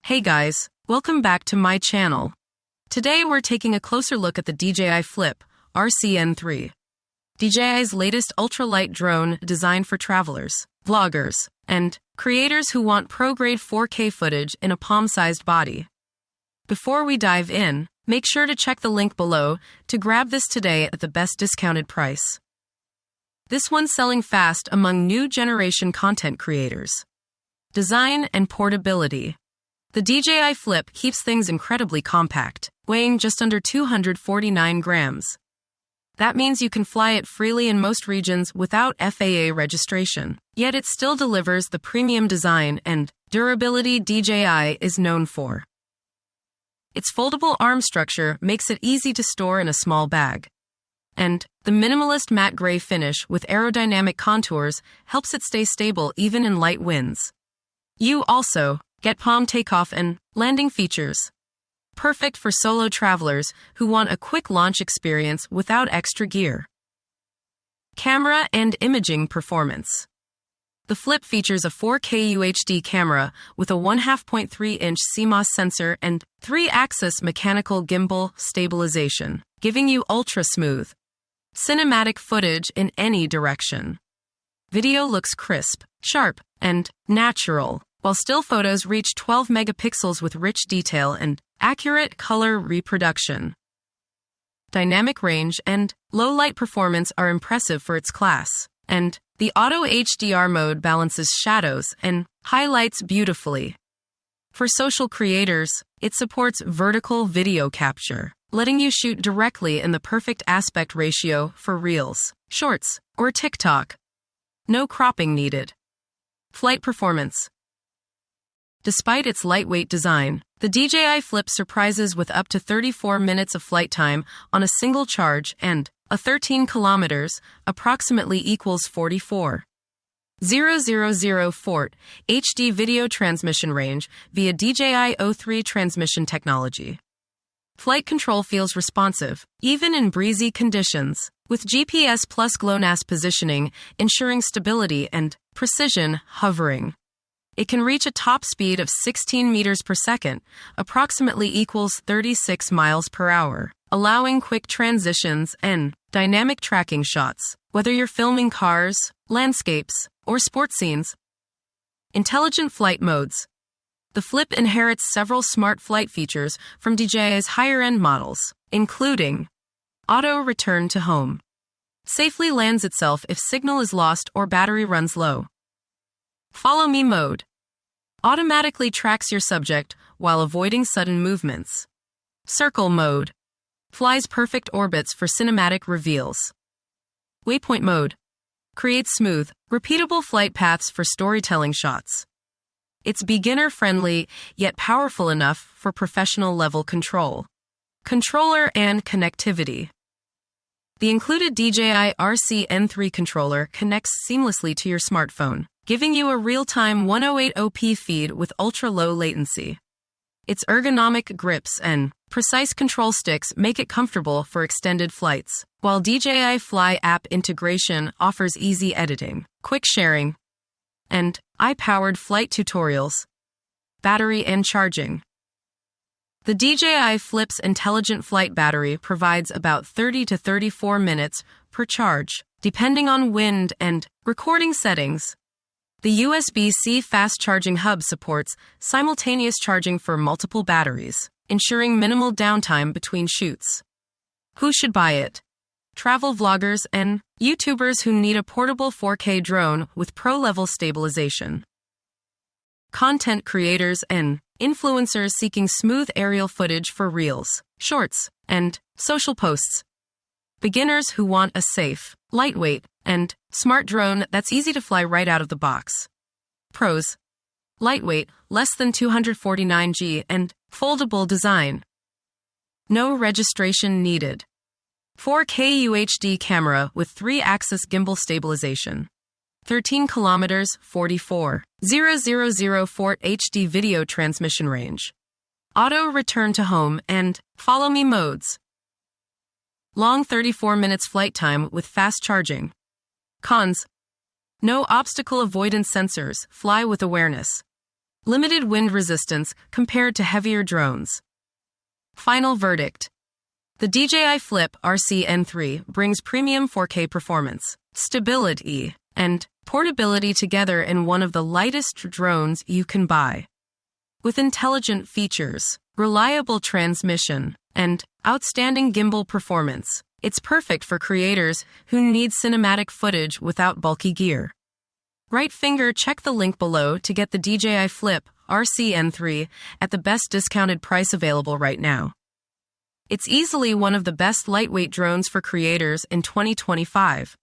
Hey guys, welcome back to my channel. Today we're taking a closer look at the DJI Flip RC-N3. DJI's latest ultralight drone designed for travelers, vloggers, and creators who want pro-grade 4K footage in a palm-sized body. Before we dive in, make sure to check the link below to grab this today at the best discounted price. This one's selling fast among new generation content creators. Design and portability. The DJI Flip keeps things incredibly compact, weighing just under 249 grams. That means you can fly it freely in most regions without FAA registration. Yet it still delivers the premium design and durability DJI is known for. Its foldable arm structure makes it easy to store in a small bag. And the minimalist matte gray finish with aerodynamic contours helps it stay stable even in light winds. You also get Palm Takeoff and landing features. Perfect for solo travelers who want a quick launch experience without extra gear. Camera and imaging performance. The Flip features a 4K UHD camera with a 1.5.3-inch CMOS sensor and 3-axis mechanical gimbal stabilization, giving you ultra-smooth, cinematic footage in any direction. Video looks crisp, sharp, and natural, while still photos reach 12 megapixels with rich detail and accurate color reproduction. Dynamic range and low light performance are impressive for its class, and the Auto HDR mode balances shadows and highlights beautifully. For social creators, it supports vertical video capture, letting you shoot directly in the perfect aspect ratio for Reels, Shorts, or TikTok. No cropping needed. Flight performance. Despite its lightweight design, the DJI Flip surprises with up to 34 minutes of flight time on a single charge and a 13 kilometers, approximately equals 44,000 Fort HD video transmission range via DJI O3 transmission technology. Flight control feels responsive, even in breezy conditions, with GPS plus GLONASS positioning ensuring stability and precision hovering. It can reach a top speed of 16 meters per second, approximately equals 36 miles per hour, allowing quick transitions and dynamic tracking shots, whether you're filming cars, landscapes, or sport scenes. Intelligent flight modes. The Flip inherits several smart flight features from DJI's higher-end models, including auto return to home. Safely lands itself if signal is lost or battery runs low. Follow me mode. Automatically tracks your subject while avoiding sudden movements. Circle mode. Flies perfect orbits for cinematic reveals. Waypoint mode. Creates smooth, repeatable flight paths for storytelling shots. It's beginner-friendly, yet powerful enough for professional-level control. Controller and connectivity. The included DJI RC-N3 controller connects seamlessly to your smartphone, giving you a real-time 1080p feed with ultra-low latency. Its ergonomic grips and precise control sticks make it comfortable for extended flights, while DJI Fly app integration offers easy editing, quick sharing, and AI-powered flight tutorials. Battery and charging. The DJI Flip's intelligent flight battery provides about 30 to 34 minutes per charge, depending on wind and recording settings. The USB-C fast charging hub supports simultaneous charging for multiple batteries, ensuring minimal downtime between shoots. Who should buy it? Travel vloggers and YouTubers who need a portable 4K drone with pro-level stabilization. Content creators and influencers seeking smooth aerial footage for Reels, Shorts, and social posts. Beginners who want a safe, lightweight, and smart drone that's easy to fly right out of the box. Pros. Lightweight, less than 249 g, and foldable design. No registration needed. 4K UHD camera with 3-axis gimbal stabilization. 13 kilometers, 44,000 Fort HD video transmission range. Auto return to home and follow me modes. Long 34 minutes flight time with fast charging. Cons. No obstacle avoidance sensors, fly with awareness. limited wind resistance compared to heavier drones. Final verdict. The DJI Flip RC-N3 brings premium 4K performance, stability, and portability together in one of the lightest drones you can buy. With intelligent features, reliable transmission, and outstanding gimbal performance, it's perfect for creators who need cinematic footage without bulky gear. Right finger check the link below to get the DJI Flip RC-N3 at the best discounted price available right now. It's easily one of the best lightweight drones for creators in 2025.